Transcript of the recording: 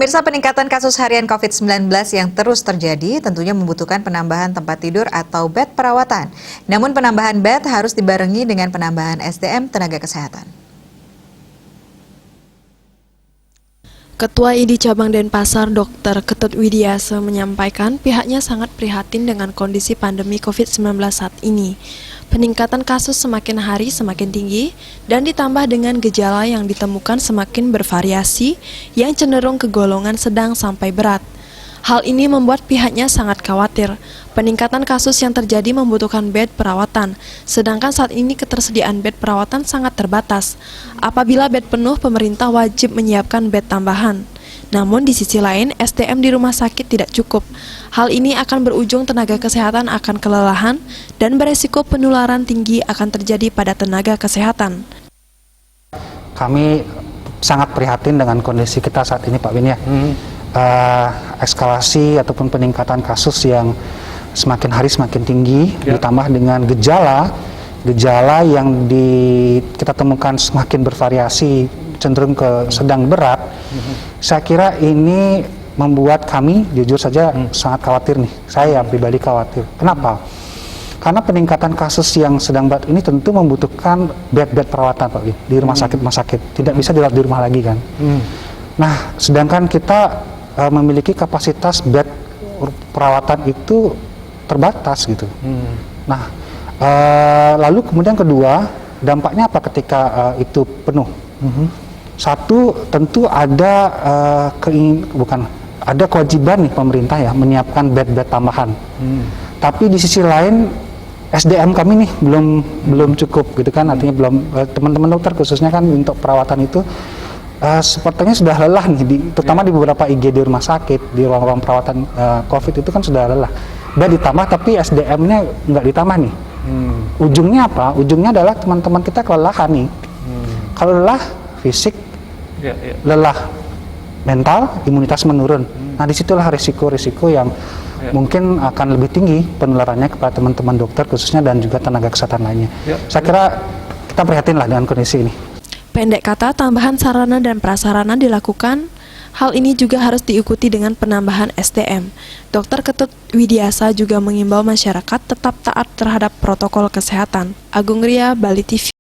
Pemirsa, peningkatan kasus harian COVID-19 yang terus terjadi tentunya membutuhkan penambahan tempat tidur atau bed perawatan. Namun penambahan bed harus dibarengi dengan penambahan SDM tenaga kesehatan. Ketua ID Cabang Denpasar Dr. Ketut Widiasa menyampaikan pihaknya sangat prihatin dengan kondisi pandemi COVID-19 saat ini. Peningkatan kasus semakin hari semakin tinggi dan ditambah dengan gejala yang ditemukan semakin bervariasi yang cenderung ke golongan sedang sampai berat. Hal ini membuat pihaknya sangat khawatir. Peningkatan kasus yang terjadi membutuhkan bed perawatan, sedangkan saat ini ketersediaan bed perawatan sangat terbatas. Apabila bed penuh, pemerintah wajib menyiapkan bed tambahan. Namun di sisi lain, SDM di rumah sakit tidak cukup. Hal ini akan berujung tenaga kesehatan akan kelelahan dan beresiko penularan tinggi akan terjadi pada tenaga kesehatan. Kami sangat prihatin dengan kondisi kita saat ini, Pak Win, ya. Eskalasi ataupun peningkatan kasus yang semakin hari semakin tinggi, ditambah dengan gejala yang kita temukan semakin bervariasi, cenderung ke sedang berat. Saya kira ini membuat kami jujur saja sangat khawatir nih. Saya pribadi khawatir. Kenapa? Karena peningkatan kasus yang sedang berat ini tentu membutuhkan bed-bed perawatan, Pak Win, di rumah sakit. Tidak bisa dirawat di rumah lagi kan. Nah, sedangkan kita memiliki kapasitas bed perawatan itu terbatas gitu. Nah, lalu kemudian kedua, dampaknya apa ketika itu penuh? Satu, tentu ada ada kewajiban nih pemerintah ya menyiapkan bed-bed tambahan. Tapi di sisi lain SDM kami nih belum cukup gitu kan, artinya belum teman-teman dokter khususnya kan untuk perawatan itu sepertinya sudah lelah nih, terutama di beberapa IGD rumah sakit, di ruang-ruang perawatan COVID itu kan sudah lelah. Bed ditambah tapi SDM-nya nggak ditambah nih. Ujungnya apa? Ujungnya adalah teman-teman kita kelelahan nih. Kalau lelah fisik, lelah mental, imunitas menurun. Nah, disitulah risiko-risiko yang mungkin akan lebih tinggi penularannya kepada teman-teman dokter khususnya dan juga tenaga kesehatan lainnya. Saya kira kita prihatin lah dengan kondisi ini. Pendek kata, tambahan sarana dan prasarana dilakukan. Hal ini juga harus diikuti dengan penambahan SDM. Dr. Ketut Widiasa juga mengimbau masyarakat tetap taat terhadap protokol kesehatan. Agung Ria, Bali TV.